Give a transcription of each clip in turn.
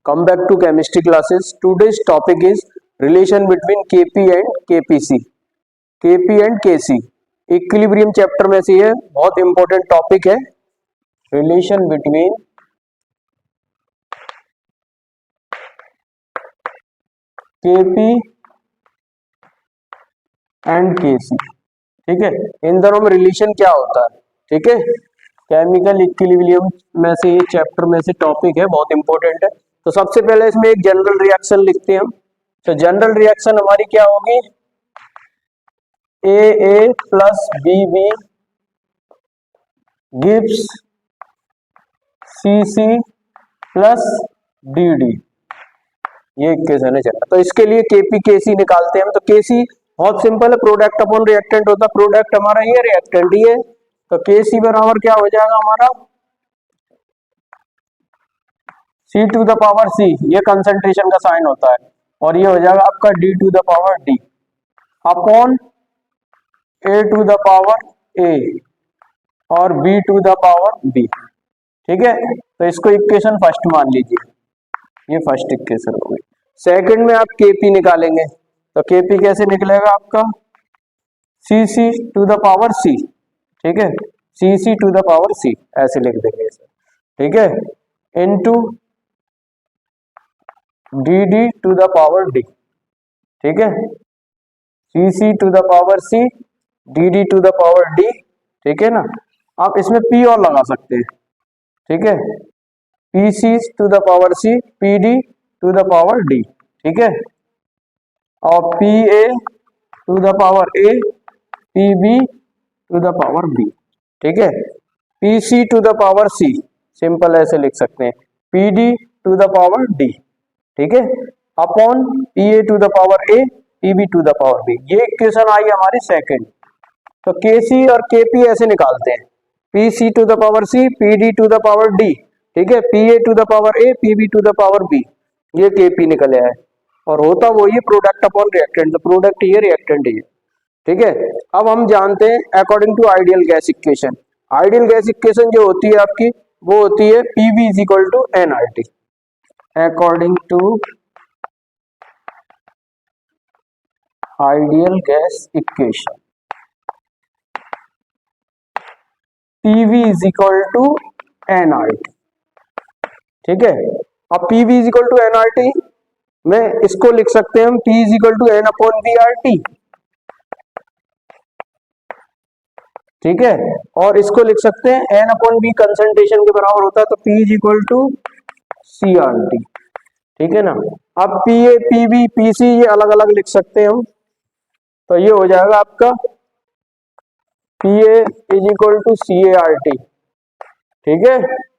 Come back to chemistry classes. Today's topic is relation between Kp and Kpc. Kp and Kc equilibrium chapter में से ये बहुत important topic है. Relation between Kp and Kc. ठीक है, इन दोनों में रिलेशन क्या होता है. ठीक है, केमिकल इक्विलिब्रियम में से ये चैप्टर में से टॉपिक है, बहुत इंपॉर्टेंट है. तो सबसे पहले इसमें एक जनरल रिएक्शन लिखते हैं हम. तो जनरल रिएक्शन हमारी क्या होगी, AA plus BB gives CC plus DD. ये इक्वेशन है चला. तो इसके लिए Kp Kc निकालते हैं हम. तो Kc बहुत सिंपल है, प्रोडक्ट अपॉन रिएक्टेंट होता है. प्रोडक्ट हमारा ये, रिएक्टेंट ये. तो Kc बराबर क्या हो जाएगा हमारा, C to the power C, ये कंसंट्रेशन का साइन होता है, और ये हो जाएगा आपका D to the power D upon A to the power A और B to the power B. ठीक है, तो इसको इक्वेशन फर्स्ट मान लीजिए, ये फर्स्ट इक्वेशन हो गई. सेकंड में आप Kp निकालेंगे. तो Kp कैसे निकलेगा आपका, Cc to the power C. ठीक है, Cc to the power C ऐसे लिख देंगे इसे. ठीक है, into dd to the power d. ठीक है, Cc to the power C, dd to the power d. ठीक है ना, आप इसमें p और लगा सकते हैं. ठीक है, Pc to the power C, Pd to the power d. ठीक है, और Pa to the power A, Pb to the power b. ठीक है, Pc to the power C simple ऐसे लिख सकते हैं, Pd to the power d. ठीक है, upon Pa to the power A, Pb to the power b. ये equation आई हमारी सेकंड. तो Kc और Kp ऐसे निकालते हैं, Pc to the power C, Pd to the power d. ठीक है, Pa to the power A, Pb to the power b. ये Kp निकले है, और होता वो ये प्रोडक्ट अपॉन रिएक्टेंट. तो प्रोडक्ट ये, रिएक्टेंट ये. ठीक है, अब हम जानते हैं according to ideal gas equation. Ideal gas equation जो होती है आपकी, वो होती है Pv is equal to nRT. According to ideal gas equation, Pv is equal to nRT. ठीक है, अब Pv is equal to nRT में इसको लिख सकते हैं हम, P is equal to n upon VRT. ठीक है, और इसको लिख सकते हैं n अपॉन B कंसंट्रेशन के बराबर होता है. तो P is equal to CRT. ठीक है ना, अब Pa, Pb, Pc ये अलग अलग लिख सकते हैं हम. तो ये हो जाएगा आपका Pa is equal to CART. ठीक है,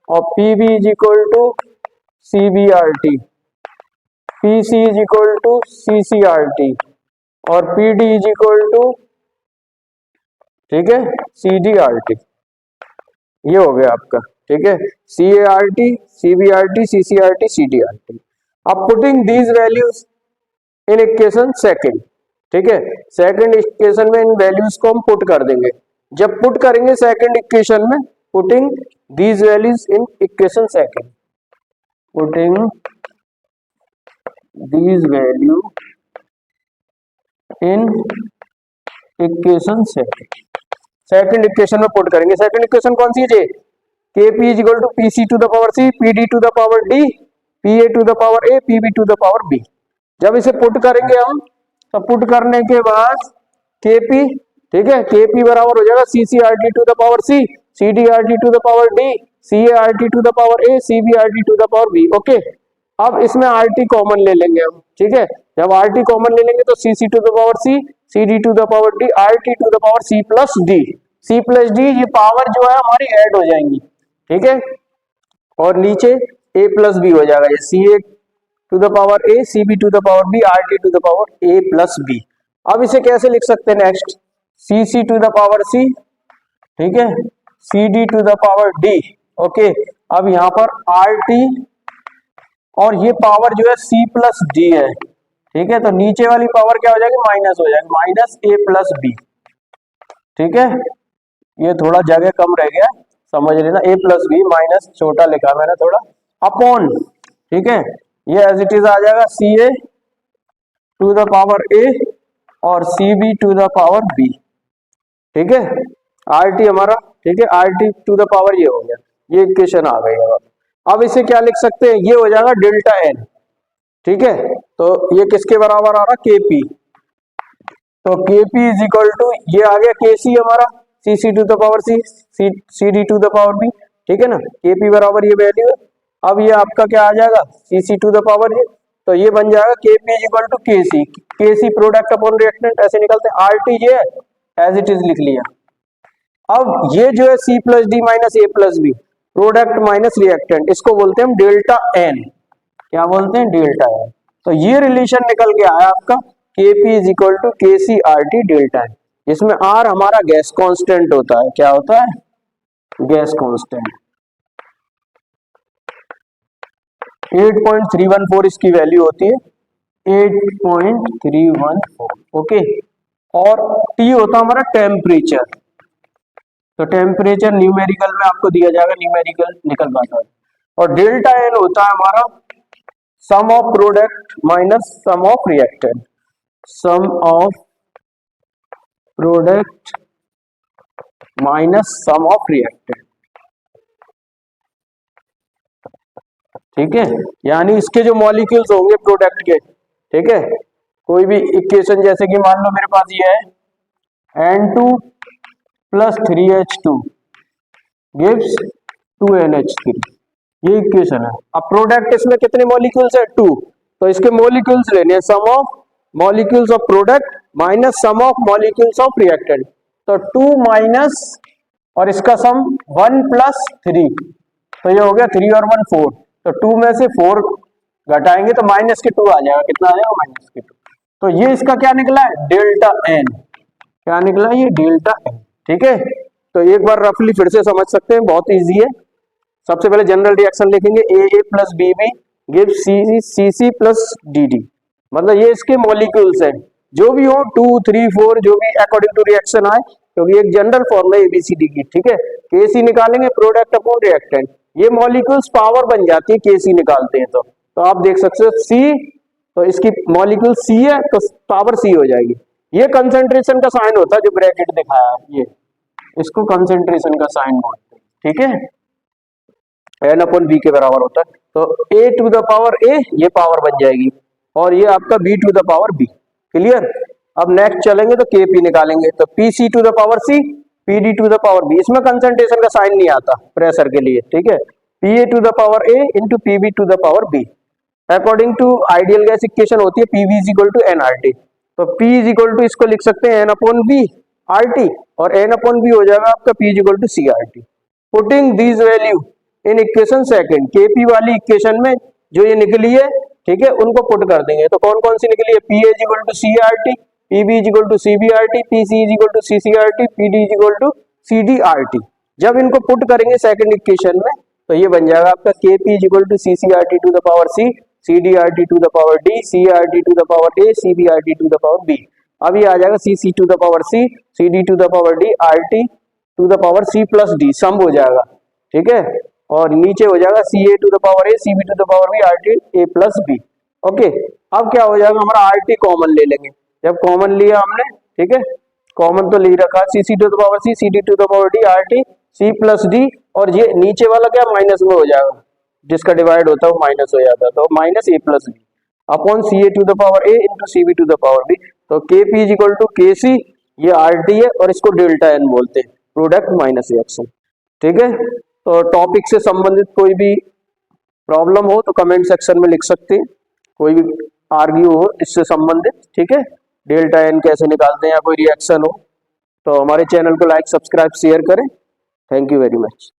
और Pb is equal to CBRT, Pc is equal to CCRT, और Pd इज इक्वल टू, ठीक है, CDRT. ये हो गया आपका. ठीक है, CART, CBRT, CCRT, CDRT. अब putting these values in equation second. ठीक है, सेकंड इक्वेशन में इन वैल्यूज को हम पुट कर देंगे. जब पुट करेंगे सेकंड इक्वेशन में, putting these values in equation second, putting these value in equation second. Second equation में पुट करेंगे. सेकंड इक्वेशन कौन सी है, Kp is equal to Pc to the power C, Pd to the power D, Pa to the power A, Pb to the power B. जब इसे put करेंगे हम, तो पुट करने के बाद Kp, ठीक है, Kp बराबर हो जाएगा CCRT to the power C, CDRT to the power D, CART to the power A, CBRT to the power B. Okay, अब इसमें RT कॉमन ले लेंगे हम. ठीक है, जब RT कॉमन ले लेंगे तो Cc to the power C, CD to the power D, RT to the power C plus D. C plus D, ये पावर जो है हमारी ऐड हो जाएंगी. ठीक है, और नीचे A प्लस B हो जाएगा, ये CA to the power A, CB to the power B, RT to the power A plus B. अब इसे कैसे लिख सकते हैं next, CC to the power C, ठीक है, CD to the power D. Okay, अब यहाँ पर RT और ये पावर जो है C प्लस D है. ठीक है, तो नीचे वाली पावर क्या हो जाएगी, माइनस हो जाएगी, माइनस A प्लस B. ठीक है, ये थोड़ा जगह कम रह गया, समझ लेना. A प्लस B माइनस छोटा लिखा मैंने थोड़ा, अपॉन. ठीक है, ये एज इट इज आ जाएगा Ca to the power A और Cb to the power B, ठीक है, RT हमारा, ठीक है, RT टू द पावर ये हो गया, ये इक्वेशन आ गई। अब इसे क्या लिख सकते हैं, ये हो जाएगा डेल्टा N, ठीक है, तो ये किसके बराबर आ रहा, Kp, तो Kp इज इक्वल टू ये आ गया Kc हमारा, Cc to the power C, Cd to the power B, ठीक है ना, Kp बराबर ये वैल्यू है। अब ये आपका क्या आ जाएगा, Cc टू द पावर ये, तो ये बन जाएगा Kp is equal to Kc, Kc product upon reactant, ऐसे निकलते हैं, RT ये एज इट इज लिख लिया। अब ये जो है C plus D minus A plus B, product minus reactant, इसको बोलते हैं हम डेल्टा N, क्या बोलते हैं, डेल्टा N। तो ये रिलेशन निकल के आया आपका Kp is equal to Kc RT delta N, जिसमें R हमारा गैस कांस्टेंट होता है, क्या होता है, गैस कांस्टेंट। 8.314 इसकी वैल्यू होती है, 8.314, ओके। और T होता है हमारा टेम्परेचर, तो टेम्परेचर न्यूमेरिकल में आपको दिया जाएगा, न्यूमेरिकल निकल पाता है। और डेल्टा N होता है हमारा sum of product minus sum of reactant, sum of product minus sum of reactant, ठीक है, यानी इसके जो मॉलिक्यूल्स होंगे प्रोडक्ट के, ठीक है, कोई भी इक्वेशन जैसे कि मान लो मेरे पास ये है N2 plus 3H2 gives 2NH3, ये इक्वेशन है। अब प्रोडक्ट इसमें कितने मॉलिक्यूल्स है, 2, तो इसके मॉलिक्यूल्स लेने हैं, sum of molecules of product minus sum of molecules of reactant, तो 2 माइनस और इसका सम 1 प्लस 3, तो ये हो गया 3 और 1 4, तो 2 में से 4 घटाएंगे तो माइनस के 2 आ जाएगा, कितना आ जाएगा, माइनस के 2, तो ये इसका क्या निकला है, डेल्टा N, क्या निकला है, ये डेल्टा N, ठीक है। तो एक बार रफली फिर से समझ सकते हैं, बहुत इजी है। सबसे पहले जनरल रिएक्शन लिखेंगे, AA plus BB gives CC plus DD, मतलब ये इसके मॉलिक्यूल्स हैं, जो भी हो 2 3 4 जो भी अकॉर्डिंग टू रिएक्शन आए, क्योंकि एक जनरल फॉर्मूला ABCD की, ठीक है। Kc निकालेंगे प्रोडक्ट अपॉन रिएक्टेंट, ये मॉलिक्यूल्स पावर बन जाती है Kc निकालते हैं, तो आप देख सकते हो C, तो इसकी मॉलिक्यूल C है तो पावर C हो जाएगी। ये कंसंट्रेशन का साइन होता है, जो ब्रैकेट दिखाया है, ये इसको कंसंट्रेशन का साइन बोलते हैं, ठीक है, N अपॉन B के बराबर होता है, तो A to the power A ये पावर बन जाएगी, और ये आपका B to the power B, clear. अब नेक्स्ट चलेंगे तो Kp निकालेंगे, तो PC to the power C PD to the power B, इसमें कंसंट्रेशन का साइन नहीं आता प्रेशर के लिए, ठीक है, Pa to the power A into Pb to the power B, according to ideal gas equation होती है Pv is equal to nRT, तो P इज इक्वल टू इसको लिख सकते हैं N अपॉन B RT, और N अपॉन B हो जाएगा आपका P is equal to CRT। Putting these value in equation second, Kp वाली इक्वेशन में जो ये निकली है, ठीक है, उनको पुट कर देंगे, तो कौन कौन सी निकली है, Pa is equal to CRT, Pb is equal to CBRT, Pc is equal to CCRT, Pd is equal to CDRT। जब इनको पुट करेंगे सेकंड इक्वेशन में, तो ये बन जाएगा आपका Kp is equal to CCRT to the power C, CDRT to the power D, CRT to the power A, CBRT to the power B। अब ये आ जाएगा CC to the power C, CD to the power D, RT to the power C plus D, sum हो जाएगा, ठीक है, और नीचे हो जाएगा CA to the power A, CB to the power B, RT A plus B, okay. अब क्या हो जाएगा, हमारा RT कॉमन ले लेंगे, जब कॉमन लिया हमने, ठीक है, कॉमन तो ले रखा, CC to the power C, CD to the power D, RT C plus D, और ये नीचे वाला क्या माइनस में हो जाएगा, जिसका डिवाइड होता है वो माइनस हो जाता है, तो minus A plus B upon CA to the power A into CB to the power B, तो Kp is equal to Kc, ये RT है, और इसको डेल्टा N बोलते हैं, प्रोडक्ट माइनस रिएक्शन, ठीक है। तो टॉपिक से संबंधित कोई भी प्रॉब्लम हो तो कमेंट सेक्शन में लिख सकते हैं, कोई भी आर्ग्यू हो इससे संबंधित, ठीक है, डेल्टा N कैसे निकालते हैं या कोई रिएक्शन हो, तो हमारे चैनल को लाइक सब्सक्राइब शेयर करें। Thank you very much.